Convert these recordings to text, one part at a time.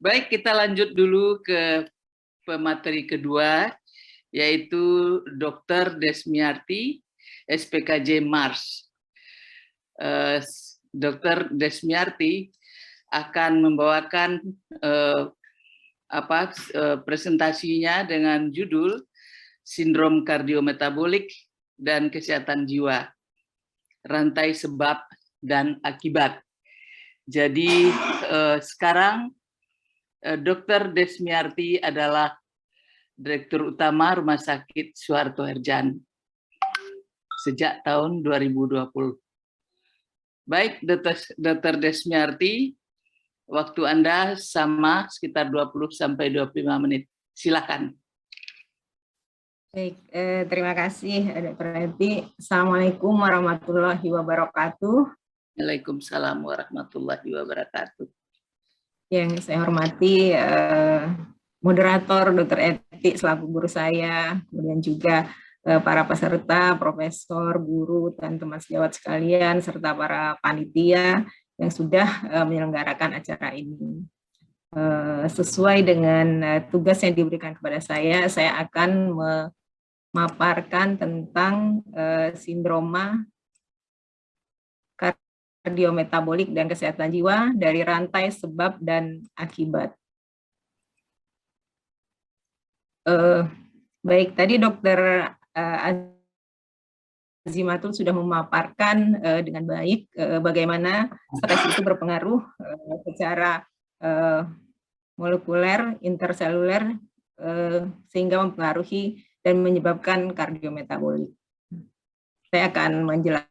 Baik, kita lanjut dulu ke pemateri kedua, yaitu Dr. Desmiarti, SPKJ Mars. Dr. Desmiarti akan membawakan presentasinya dengan judul Sindrom Kardiometabolik dan Kesehatan Jiwa, Rantai Sebab dan Akibat. Jadi sekarang Dr. Desmiarti adalah Direktur Utama Rumah Sakit Suharto Herjan sejak tahun 2020. Baik, Dr. Desmiarti, waktu Anda sama sekitar 20-25 menit. Silakan. Baik, terima kasih Dr. Eti. Assalamualaikum warahmatullahi wabarakatuh. Waalaikumsalam warahmatullahi wabarakatuh. Yang saya hormati moderator Dr. Eti selaku guru saya, kemudian juga para peserta, profesor, guru, dan teman sejawat sekalian, serta para panitia yang sudah menyelenggarakan acara ini. Sesuai dengan tugas yang diberikan kepada saya akan memaparkan tentang sindroma kardiometabolik dan kesehatan jiwa dari rantai sebab dan akibat. Baik, tadi Dr. Azimatul sudah memaparkan dengan baik bagaimana stres itu berpengaruh secara molekuler, interseluler, sehingga mempengaruhi dan menyebabkan kardiometabolik. Saya akan menjelaskan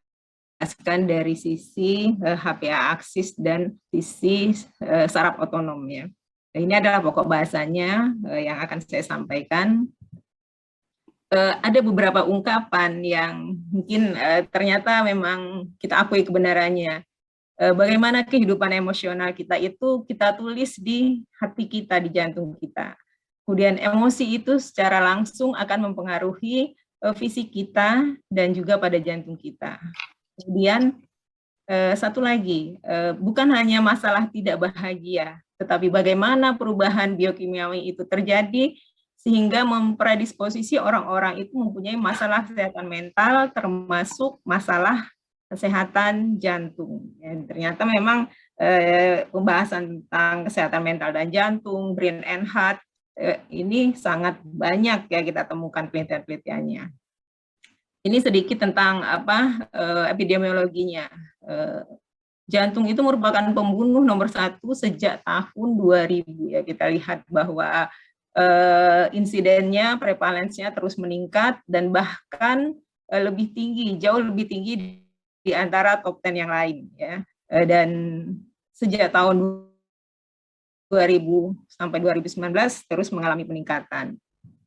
dari sisi HPA aksis dan sisi saraf otonom ya. Ini adalah pokok bahasanya yang akan saya sampaikan. Ada beberapa ungkapan yang mungkin ternyata memang kita akui kebenarannya. Bagaimana kehidupan emosional kita itu kita tulis di hati kita, di jantung kita. Kemudian emosi itu secara langsung akan mempengaruhi fisik kita dan juga pada jantung kita. Kemudian satu lagi, bukan hanya masalah tidak bahagia, tetapi bagaimana perubahan biokimiawi itu terjadi sehingga mempredisposisi orang-orang itu mempunyai masalah kesehatan mental, termasuk masalah kesehatan jantung. Ya, ternyata memang pembahasan tentang kesehatan mental dan jantung, brain and heart, ini sangat banyak ya kita temukan penelitian-penelitiannya. Ini sedikit tentang epidemiologinya. Jantung itu merupakan pembunuh nomor 1 sejak tahun 2000 ya. Kita lihat bahwa insidennya, prevalensinya terus meningkat dan bahkan lebih tinggi, jauh lebih tinggi di antara top 10 yang lain ya. Dan sejak tahun 2000 sampai 2019 terus mengalami peningkatan.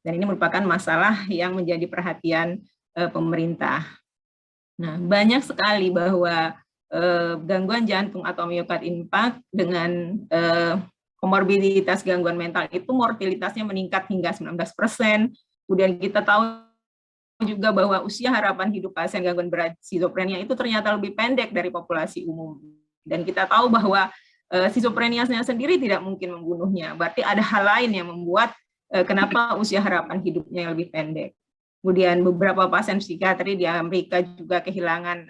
Dan ini merupakan masalah yang menjadi perhatian pemerintah. Nah, banyak sekali bahwa gangguan jantung atau myocard infarct dengan komorbiditas gangguan mental itu mortalitasnya meningkat hingga 19%. Kemudian kita tahu juga bahwa usia harapan hidup pasien gangguan berat skizofrenia itu ternyata lebih pendek dari populasi umum. Dan kita tahu bahwa skizofrenianya sendiri tidak mungkin membunuhnya. Berarti ada hal lain yang membuat kenapa usia harapan hidupnya lebih pendek. Kemudian beberapa pasien psikiatri di Amerika juga kehilangan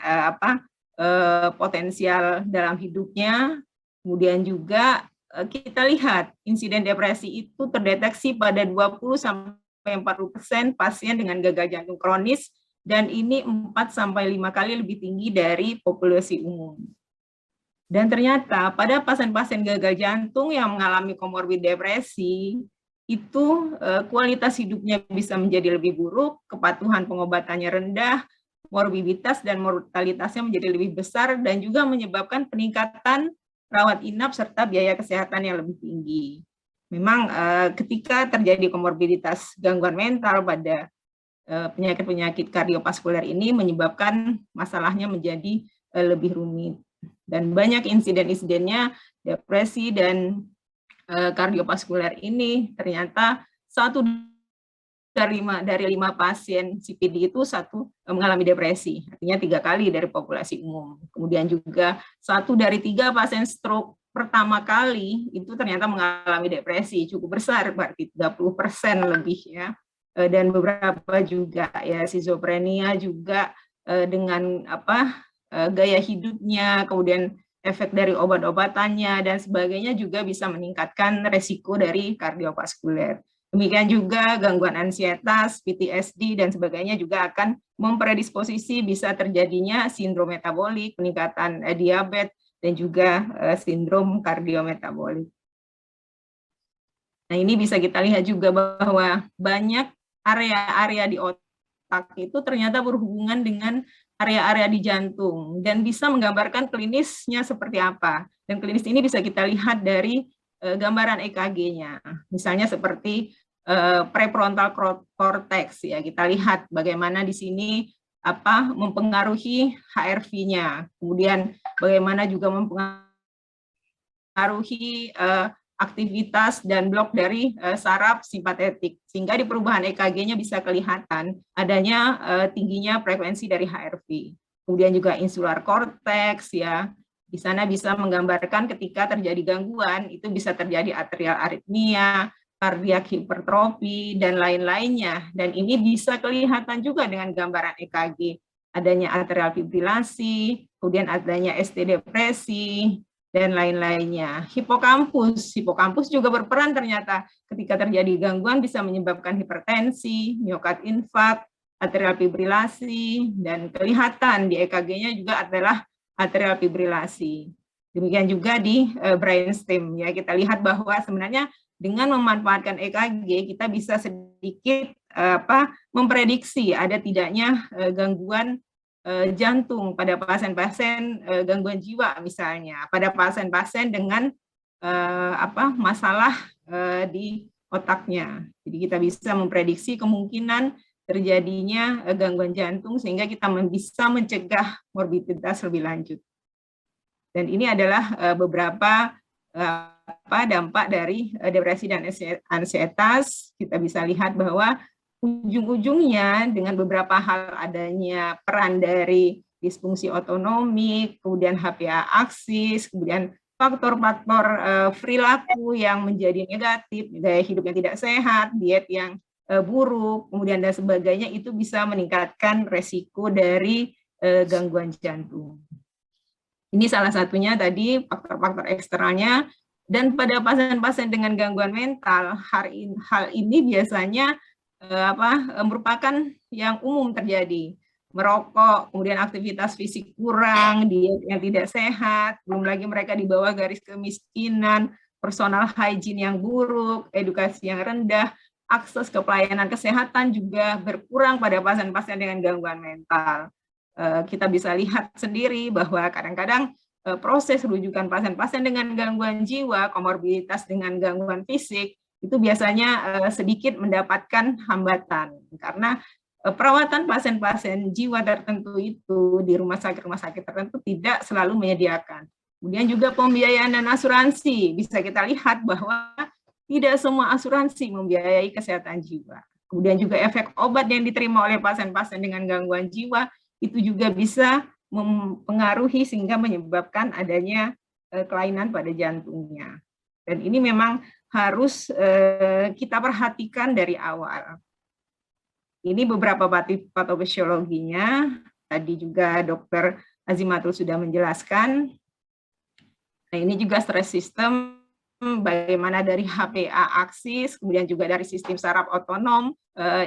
potensial dalam hidupnya. Kemudian juga kita lihat insiden depresi itu terdeteksi pada 20-40% pasien dengan gagal jantung kronis, dan ini 4-5 kali lebih tinggi dari populasi umum. Dan ternyata pada pasien-pasien gagal jantung yang mengalami komorbid depresi, itu kualitas hidupnya bisa menjadi lebih buruk, kepatuhan pengobatannya rendah, morbiditas dan mortalitasnya menjadi lebih besar, dan juga menyebabkan peningkatan rawat inap serta biaya kesehatan yang lebih tinggi. Memang ketika terjadi komorbiditas gangguan mental pada penyakit-penyakit kardiovaskuler ini menyebabkan masalahnya menjadi lebih rumit. Dan banyak insiden-insidennya depresi dan kardiovaskuler ini ternyata 1 dari 5 pasien CPD itu 1 mengalami depresi, artinya 3 kali dari populasi umum. Kemudian juga 1 dari 3 pasien stroke pertama kali itu ternyata mengalami depresi cukup besar, berarti 30% lebih ya. Dan beberapa juga ya skizofrenia juga dengan gaya hidupnya, kemudian efek dari obat-obatannya dan sebagainya juga bisa meningkatkan resiko dari kardiovaskuler. Demikian juga gangguan ansietas, PTSD dan sebagainya juga akan mempredisposisi bisa terjadinya sindrom metabolik, peningkatan diabetes dan juga sindrom kardiometabolik. Nah, ini bisa kita lihat juga bahwa banyak area-area di otak itu ternyata berhubungan dengan area-area di jantung dan bisa menggambarkan klinisnya seperti apa. Dan klinis ini bisa kita lihat dari gambaran EKG-nya. Misalnya seperti prefrontal cortex ya, kita lihat bagaimana di sini mempengaruhi HRV-nya. Kemudian bagaimana juga mempengaruhi aktivitas dan blok dari saraf simpatetik, sehingga di perubahan EKG-nya bisa kelihatan adanya tingginya frekuensi dari HRV. Kemudian juga insular cortex ya, di sana bisa menggambarkan ketika terjadi gangguan itu bisa terjadi atrial aritmia, kardiak hipertrofi dan lain-lainnya. Dan ini bisa kelihatan juga dengan gambaran EKG, adanya atrial fibrilasi, kemudian adanya ST depresi dan lain-lainnya. Hipokampus juga berperan ternyata ketika terjadi gangguan bisa menyebabkan hipertensi, miokard infark, atrial fibrilasi, dan kelihatan di EKG-nya juga adalah atrial fibrilasi. Demikian juga di brainstem ya, kita lihat bahwa sebenarnya dengan memanfaatkan EKG kita bisa sedikit memprediksi ada tidaknya gangguan jantung pada pasien-pasien gangguan jiwa misalnya, pada pasien-pasien dengan masalah di otaknya. Jadi kita bisa memprediksi kemungkinan terjadinya gangguan jantung sehingga kita bisa mencegah morbiditas lebih lanjut. Dan ini adalah beberapa dampak dari depresi dan ansietas. Kita bisa lihat bahwa ujung-ujungnya dengan beberapa hal adanya peran dari disfungsi otonomik, kemudian HPA aksis, kemudian faktor-faktor perilaku yang menjadi negatif, gaya hidup yang tidak sehat, diet yang buruk, kemudian dan sebagainya, itu bisa meningkatkan resiko dari gangguan jantung. Ini salah satunya tadi faktor-faktor eksternalnya. Dan pada pasien-pasien dengan gangguan mental, hal ini biasanya merupakan yang umum terjadi. Merokok, kemudian aktivitas fisik kurang, diet yang tidak sehat, belum lagi mereka di bawah garis kemiskinan, personal hygiene yang buruk, edukasi yang rendah, akses ke pelayanan kesehatan juga berkurang pada pasien-pasien dengan gangguan mental. Kita bisa lihat sendiri bahwa kadang-kadang proses rujukan pasien-pasien dengan gangguan jiwa, komorbiditas dengan gangguan fisik, itu biasanya sedikit mendapatkan hambatan karena perawatan pasien-pasien jiwa tertentu itu di rumah sakit tertentu tidak selalu menyediakan. Kemudian juga pembiayaan dan asuransi, bisa kita lihat bahwa tidak semua asuransi membiayai kesehatan jiwa. Kemudian juga efek obat yang diterima oleh pasien-pasien dengan gangguan jiwa itu juga bisa mempengaruhi sehingga menyebabkan adanya kelainan pada jantungnya. Dan ini memang harus kita perhatikan dari awal. Ini beberapa patofisiologinya, tadi juga Dr. Azimatul sudah menjelaskan. Nah, ini juga stres sistem, bagaimana dari HPA aksis, kemudian juga dari sistem saraf otonom,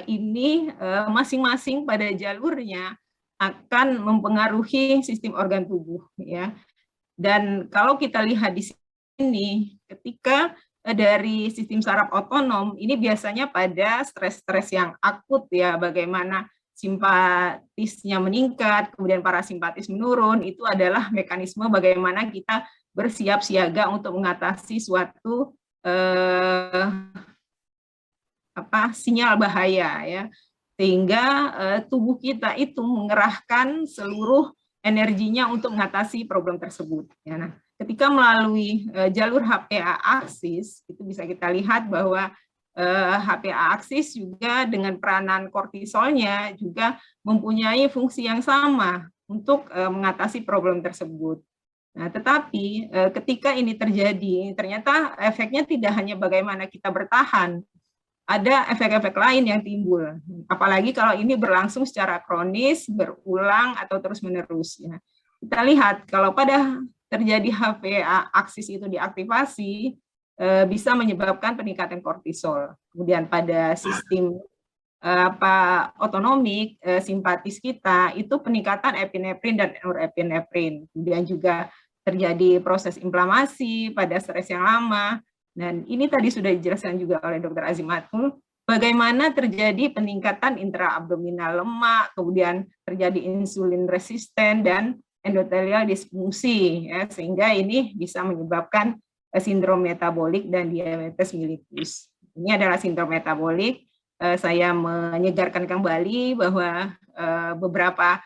ini masing-masing pada jalurnya akan mempengaruhi sistem organ tubuh ya. Dan kalau kita lihat di sini, ketika dari sistem saraf otonom ini biasanya pada stres-stres yang akut ya, bagaimana simpatisnya meningkat, kemudian parasimpatis menurun, itu adalah mekanisme bagaimana kita bersiap siaga untuk mengatasi suatu sinyal bahaya ya. Sehingga tubuh kita itu mengerahkan seluruh energinya untuk mengatasi problem tersebut. Ya, nah, ketika melalui jalur HPA aksis, itu bisa kita lihat bahwa HPA aksis juga dengan peranan kortisolnya juga mempunyai fungsi yang sama untuk mengatasi problem tersebut. Nah, tetapi ketika ini terjadi, ternyata efeknya tidak hanya bagaimana kita bertahan, ada efek-efek lain yang timbul. Apalagi kalau ini berlangsung secara kronis, berulang, atau terus-menerus. Ya. Kita lihat, kalau pada terjadi HPA aksis itu diaktifasi, bisa menyebabkan peningkatan kortisol. Kemudian pada sistem otonomik simpatis kita, itu peningkatan epinefrin dan norepinefrin. Kemudian juga terjadi proses inflamasi pada stres yang lama. Dan ini tadi sudah dijelaskan juga oleh Dr. Azimatul, bagaimana terjadi peningkatan intraabdominal lemak, kemudian terjadi insulin resisten dan endotelial disfungsi, ya, sehingga ini bisa menyebabkan sindrom metabolik dan diabetes mellitus. Ini adalah sindrom metabolik. Saya menyegarkan kembali bahwa beberapa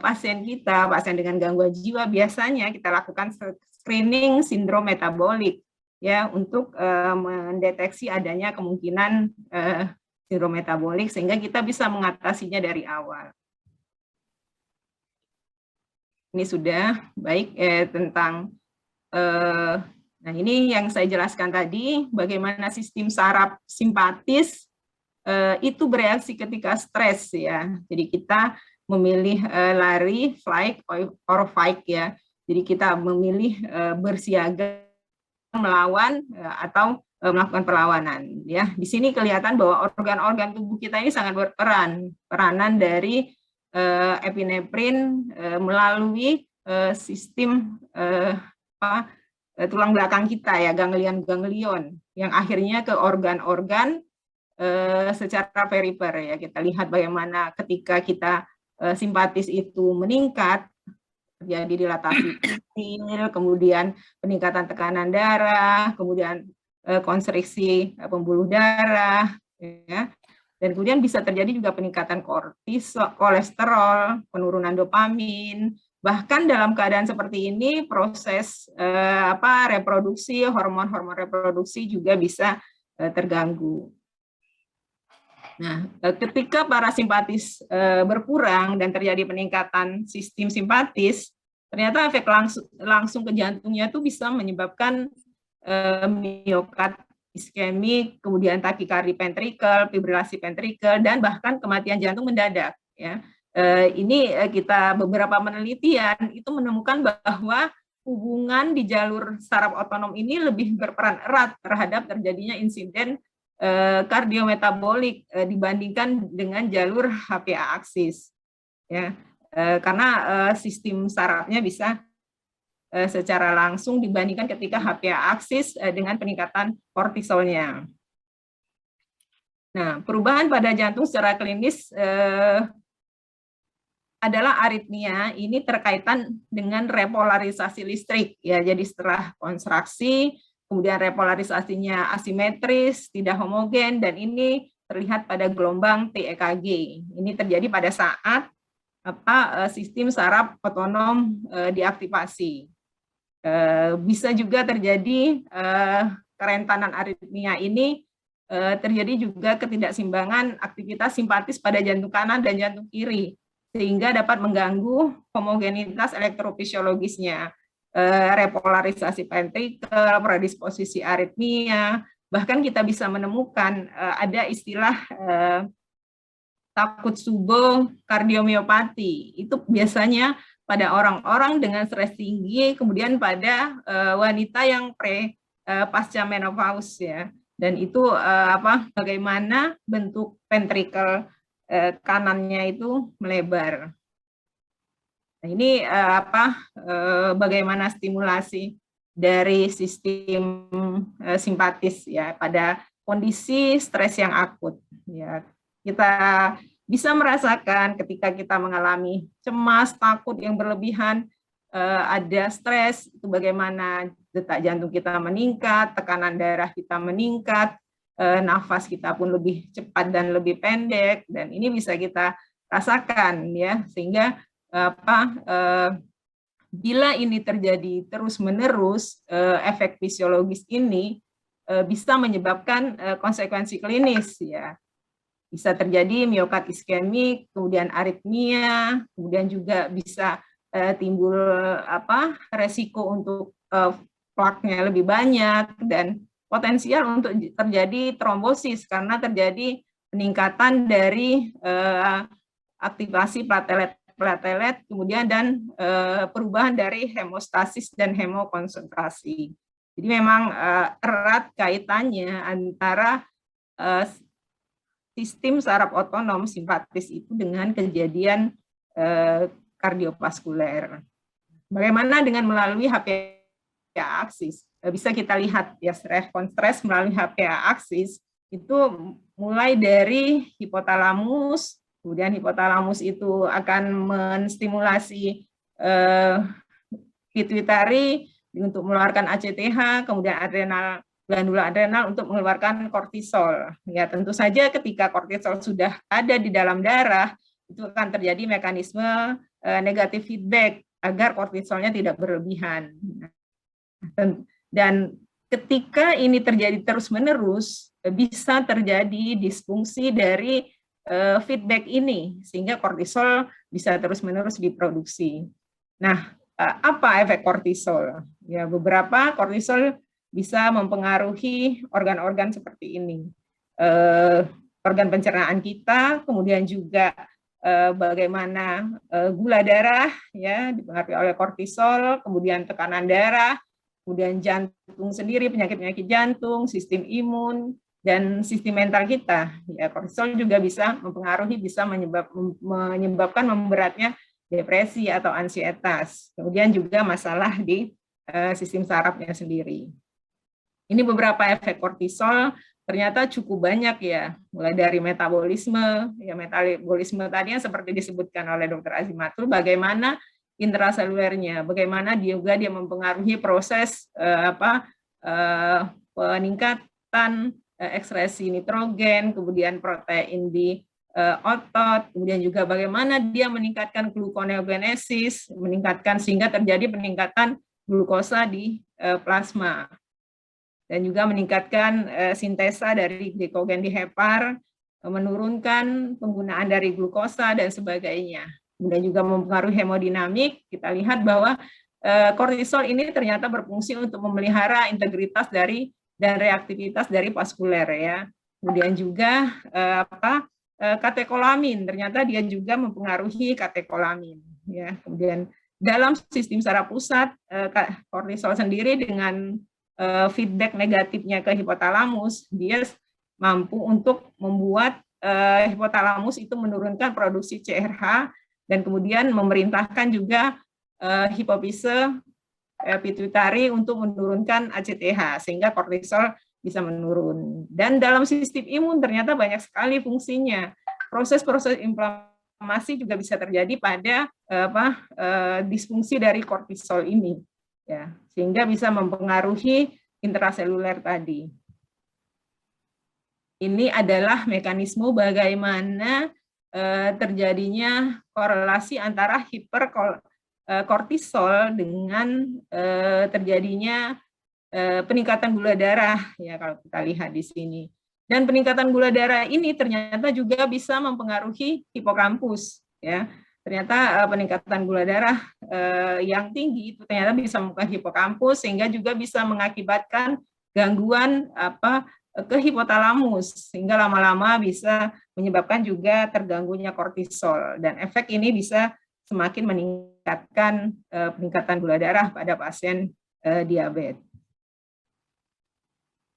pasien kita, pasien dengan gangguan jiwa, biasanya kita lakukan screening sindrom metabolik, ya, untuk mendeteksi adanya kemungkinan sindrom metabolik sehingga kita bisa mengatasinya dari awal. Ini sudah baik tentang nah ini yang saya jelaskan tadi, bagaimana sistem saraf simpatis itu bereaksi ketika stres, ya. Jadi kita memilih lari, flight, or fight, ya. Jadi kita memilih bersiaga, melawan, atau melakukan perlawanan, ya. Di sini kelihatan bahwa organ-organ tubuh kita ini sangat berperan, peranan dari epinefrin melalui sistem tulang belakang kita, ya, ganglion-ganglion, yang akhirnya ke organ-organ secara perifer, ya. Kita lihat bagaimana ketika kita simpatis itu meningkat, terjadi dilatasi pupil, kemudian peningkatan tekanan darah, kemudian konstriksi pembuluh darah, ya. Dan kemudian bisa terjadi juga peningkatan kolesterol, penurunan dopamin. Bahkan dalam keadaan seperti ini, proses reproduksi, hormon-hormon reproduksi juga bisa terganggu. Nah, ketika parasimpatis berkurang dan terjadi peningkatan sistem simpatis, ternyata efek langsung ke jantungnya itu bisa menyebabkan miokard iskemik, kemudian takikardi ventrikel, fibrilasi ventrikel, dan bahkan kematian jantung mendadak, ya. Ini kita beberapa penelitian itu menemukan bahwa hubungan di jalur saraf otonom ini lebih berperan erat terhadap terjadinya insiden kardiometabolik dibandingkan dengan jalur HPA aksis, ya, karena sistem sarafnya bisa secara langsung dibandingkan ketika HPA aksis dengan peningkatan kortisolnya. Nah, perubahan pada jantung secara klinis adalah aritmia. Ini terkaitan dengan repolarisasi listrik, ya. Jadi setelah kontraksi, kemudian repolarisasinya asimetris, tidak homogen, dan ini terlihat pada gelombang TEKG. Ini terjadi pada saat sistem saraf otonom diaktifasi. Bisa juga terjadi kerentanan aritmia ini terjadi juga ketidakseimbangan aktivitas simpatis pada jantung kanan dan jantung kiri, sehingga dapat mengganggu homogenitas elektrofisiologisnya, repolarisasi ventrikel, predisposisi aritmia. Bahkan kita bisa menemukan ada istilah Takotsubo kardiomiopati. Itu biasanya pada orang-orang dengan stres tinggi, kemudian pada wanita yang pasca menopause, ya. Dan itu bagaimana bentuk ventrikel kanannya itu melebar. Nah, ini bagaimana stimulasi dari sistem simpatis, ya, pada kondisi stres yang akut, ya. Kita bisa merasakan ketika kita mengalami cemas, takut yang berlebihan, ada stres, itu bagaimana detak jantung kita meningkat, tekanan darah kita meningkat, nafas kita pun lebih cepat dan lebih pendek, dan ini bisa kita rasakan, ya, sehingga bila ini terjadi terus-menerus, efek fisiologis ini bisa menyebabkan konsekuensi klinis, ya. Bisa terjadi miokard iskemik, kemudian aritmia, kemudian juga bisa timbul resiko untuk plaknya lebih banyak dan potensial untuk terjadi trombosis karena terjadi peningkatan dari aktivasi platelet kemudian dan perubahan dari hemostasis dan hemokonsentrasi. Jadi memang erat kaitannya antara sistem saraf otonom simpatis itu dengan kejadian kardiovaskuler. Bagaimana dengan melalui HPA aksis? Bisa kita lihat ya, respons stres melalui HPA aksis itu mulai dari hipotalamus, kemudian hipotalamus itu akan menstimulasi pituitari untuk mengeluarkan ACTH, kemudian glandula adrenal untuk mengeluarkan kortisol. Ya, tentu saja ketika kortisol sudah ada di dalam darah, itu akan terjadi mekanisme negatif feedback agar kortisolnya tidak berlebihan. Dan ketika ini terjadi terus-menerus, bisa terjadi disfungsi dari feedback ini, sehingga kortisol bisa terus-menerus diproduksi. Nah, apa efek kortisol? Ya, beberapa kortisol bisa mempengaruhi organ-organ seperti ini. Organ pencernaan kita, kemudian juga bagaimana gula darah ya dipengaruhi oleh kortisol, kemudian tekanan darah, kemudian jantung sendiri, penyakit-penyakit jantung, sistem imun, dan sistem mental kita. Ya, kortisol juga bisa mempengaruhi, bisa menyebabkan memberatnya depresi atau ansietas. Kemudian juga masalah di sistem sarafnya sendiri. Ini beberapa efek kortisol ternyata cukup banyak ya, mulai dari metabolisme, ya metabolisme tadi yang seperti disebutkan oleh Dr. Azimatul, bagaimana intraselulernya, bagaimana dia mempengaruhi proses peningkatan ekspresi nitrogen, kemudian protein di otot, kemudian juga bagaimana dia meningkatkan gluconeogenesis, meningkatkan sehingga terjadi peningkatan glukosa di plasma. Dan juga meningkatkan sintesa dari glikogen di hepar, menurunkan penggunaan dari glukosa dan sebagainya. Kemudian juga mempengaruhi hemodinamik. Kita lihat bahwa kortisol ini ternyata berfungsi untuk memelihara integritas dari dan reaktivitas dari vaskuler ya. Kemudian juga katekolamin, ternyata dia juga mempengaruhi katekolamin ya. Kemudian dalam sistem saraf pusat kortisol sendiri dengan feedback negatifnya ke hipotalamus, dia mampu untuk membuat hipotalamus itu menurunkan produksi CRH dan kemudian memerintahkan juga hipofise pituitari untuk menurunkan ACTH sehingga kortisol bisa menurun. Dan dalam sistem imun ternyata banyak sekali fungsinya. Proses-proses inflamasi juga bisa terjadi pada disfungsi dari kortisol ini. Ya, sehingga bisa mempengaruhi intraseluler tadi. Ini adalah mekanisme bagaimana terjadinya korelasi antara hiperkortisol dengan terjadinya peningkatan gula darah ya kalau kita lihat di sini. Dan peningkatan gula darah ini ternyata juga bisa mempengaruhi hipokampus ya. Ternyata peningkatan gula darah yang tinggi itu ternyata bisa mempengaruhi hipokampus sehingga juga bisa mengakibatkan gangguan ke hipotalamus sehingga lama-lama bisa menyebabkan juga terganggunya kortisol dan efek ini bisa semakin meningkatkan peningkatan gula darah pada pasien diabetes.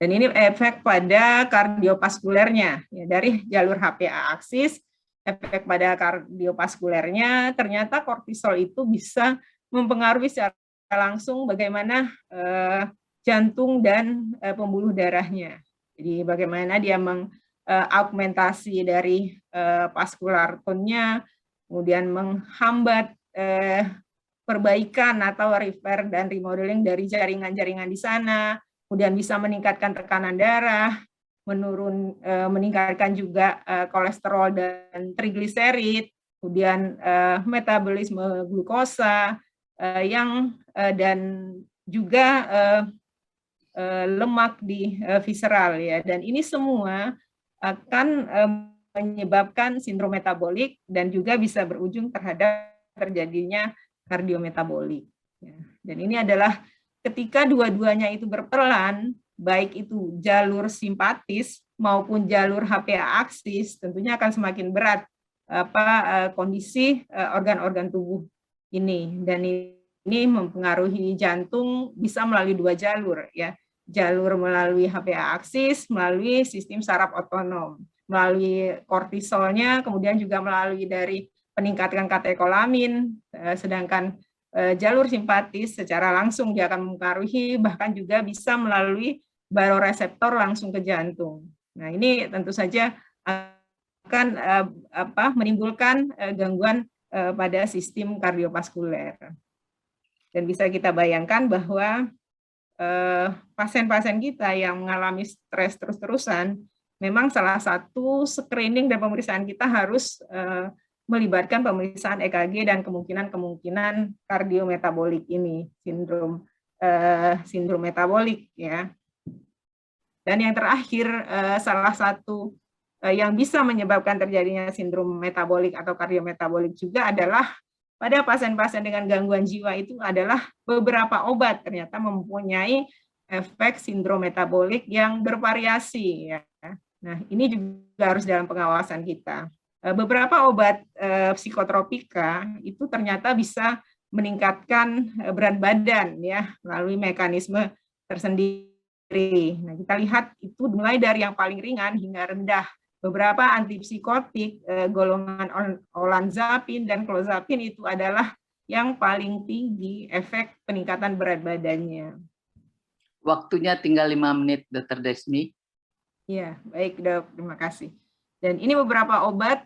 Dan ini efek pada kardiovaskulernya ya, dari jalur HPA aksis. Efek pada kardiovaskulernya, ternyata kortisol itu bisa mempengaruhi secara langsung bagaimana jantung dan pembuluh darahnya. Jadi bagaimana dia mengaugmentasi dari vaskular tone-nya, kemudian menghambat perbaikan atau repair dan remodeling dari jaringan-jaringan di sana, kemudian bisa meningkatkan tekanan darah, meningkatkan juga kolesterol dan trigliserid, kemudian metabolisme glukosa dan juga lemak di visceral ya. Dan ini semua akan menyebabkan sindrom metabolik dan juga bisa berujung terhadap terjadinya kardiometabolik. Ya. Dan ini adalah ketika dua-duanya itu berperan, baik itu jalur simpatis maupun jalur HPA aksis, tentunya akan semakin berat kondisi organ-organ tubuh ini. Dan ini mempengaruhi jantung bisa melalui dua jalur, ya, jalur melalui HPA aksis, melalui sistem saraf otonom, melalui kortisolnya, kemudian juga melalui dari peningkatan katekolamin, sedangkan jalur simpatis secara langsung dia akan mempengaruhi, bahkan juga bisa melalui baroreseptor langsung ke jantung. Nah, ini tentu saja akan menimbulkan gangguan pada sistem kardiovaskuler. Dan bisa kita bayangkan bahwa pasien-pasien kita yang mengalami stres terus-terusan, memang salah satu screening dan pemeriksaan kita harus melibatkan pemeriksaan EKG dan kemungkinan kardiometabolik ini, sindrom metabolik, ya. Dan yang terakhir, salah satu yang bisa menyebabkan terjadinya sindrom metabolik atau kardiometabolik juga adalah pada pasien-pasien dengan gangguan jiwa itu adalah beberapa obat ternyata mempunyai efek sindrom metabolik yang bervariasi, ya. Nah, ini juga harus dalam pengawasan kita. Beberapa obat psikotropika itu ternyata bisa meningkatkan berat badan, ya, melalui mekanisme tersendiri. Nah, kita lihat itu mulai dari yang paling ringan hingga rendah. Beberapa antipsikotik golongan olanzapin dan clozapin itu adalah yang paling tinggi efek peningkatan berat badannya. Waktunya tinggal 5 menit, Dr. Desmi. Ya, baik, Dok. Terima kasih. Dan ini beberapa obat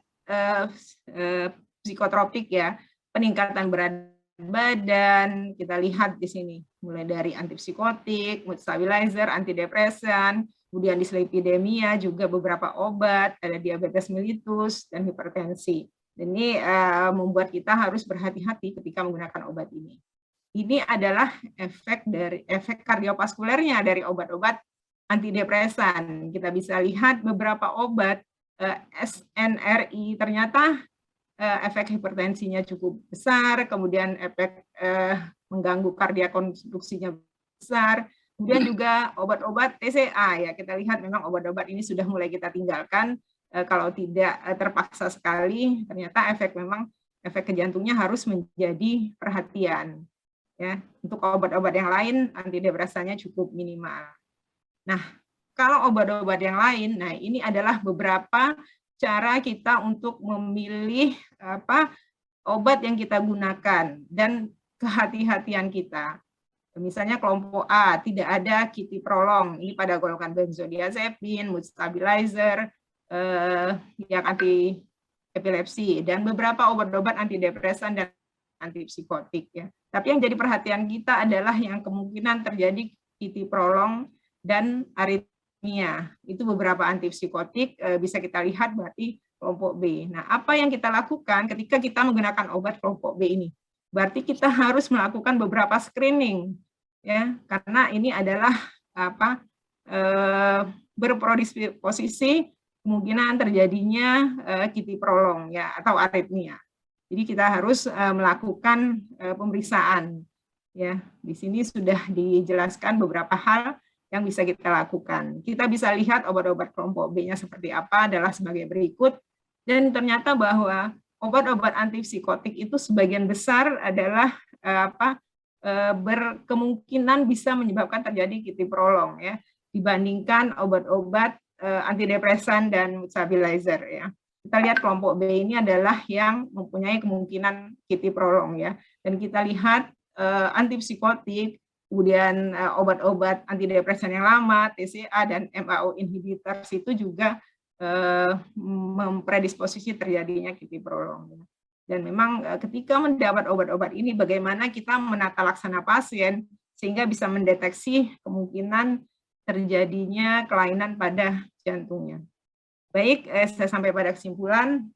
psikotropik, ya, peningkatan berat badan. Kita lihat di sini, mulai dari antipsikotik, mood stabilizer, antidepresan, kemudian dislipidemia, juga beberapa obat, ada diabetes mellitus dan hipertensi. Dan ini membuat kita harus berhati-hati ketika menggunakan obat ini. Ini adalah efek kardiovaskulernya dari obat-obat antidepresan. Kita bisa lihat beberapa obat SNRI ternyata efek hipertensinya cukup besar, kemudian efek mengganggu kardiokonstruksinya besar, kemudian juga obat-obat TCA, ya, kita lihat memang obat-obat ini sudah mulai kita tinggalkan kalau tidak terpaksa sekali, ternyata efek ke jantungnya harus menjadi perhatian, ya. Untuk obat-obat yang lain antidepresannya cukup minimal. Nah, kalau obat-obat yang lain, nah ini adalah beberapa cara kita untuk memilih obat yang kita gunakan dan kehati-hatian kita. Misalnya kelompok A tidak ada kitiprolol, ini pada golongan benzodiazepin, mood stabilizer, yang anti epilepsi, dan beberapa obat-obat antidepresan dan antipsikotik, ya. Tapi yang jadi perhatian kita adalah yang kemungkinan terjadi kitiprolol dan aritmia. Itu beberapa antipsikotik, bisa kita lihat berarti kelompok B. Nah, apa yang kita lakukan ketika kita menggunakan obat kelompok B ini? Berarti kita harus melakukan beberapa screening, ya, karena ini adalah berpredisposisi kemungkinan terjadinya kitiprolol, ya, atau aritmia. Jadi kita harus melakukan pemeriksaan, ya. Di sini sudah dijelaskan beberapa hal yang bisa kita lakukan. Kita bisa lihat obat-obat kelompok B-nya seperti apa adalah sebagai berikut, dan ternyata bahwa obat-obat antipsikotik itu sebagian besar adalah berkemungkinan bisa menyebabkan terjadi kitiprolol, ya, dibandingkan obat-obat antidepresan dan mood stabilizer, ya. Kita lihat kelompok B ini adalah yang mempunyai kemungkinan kitiprolol, ya. Dan kita lihat antipsikotik, kemudian obat-obat antidepresan yang lama, TCA dan MAO inhibitors itu juga mempredisposisi terjadinya kitiprolol. Dan memang ketika mendapat obat-obat ini, bagaimana kita menata laksana pasien sehingga bisa mendeteksi kemungkinan terjadinya kelainan pada jantungnya. Baik, saya sampai pada kesimpulan,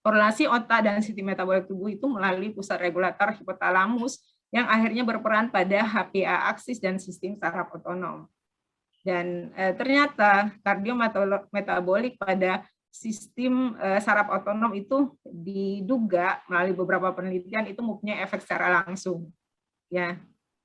korelasi otak dan sistem metabolik tubuh itu melalui pusat regulator hipotalamus yang akhirnya berperan pada HPA aksis dan sistem saraf otonom. Dan ternyata kardiometabolik pada sistem saraf otonom itu diduga melalui beberapa penelitian itu mempunyai efek secara langsung, ya.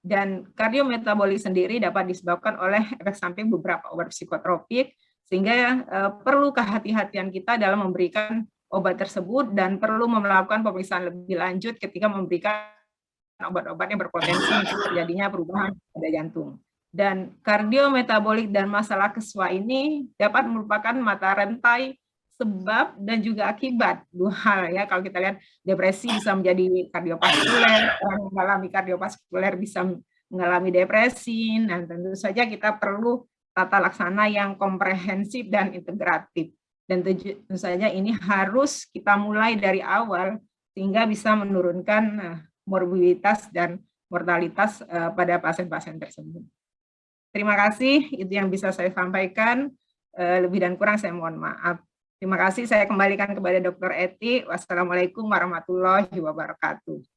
Dan kardiometabolik sendiri dapat disebabkan oleh efek samping beberapa obat psikotropik, sehingga perlu kehati-hatian kita dalam memberikan obat tersebut dan perlu melakukan pemeriksaan lebih lanjut ketika memberikan obat-obat yang berpotensi untuk terjadinya perubahan pada jantung. Dan kardiometabolik dan masalah kesua ini dapat merupakan mata rantai sebab dan juga akibat, dua hal ya. Kalau kita lihat, depresi bisa menjadi kardiovaskuler, orang yang mengalami kardiovaskuler bisa mengalami depresi. Nah, tentu saja kita perlu tata laksana yang komprehensif dan integratif. Dan tentu saja ini harus kita mulai dari awal sehingga bisa menurunkan morbiditas dan mortalitas pada pasien-pasien tersebut. Terima kasih, itu yang bisa saya sampaikan. Lebih dan kurang saya mohon maaf. Terima kasih, saya kembalikan kepada Dr. Eti. Wassalamualaikum warahmatullahi wabarakatuh.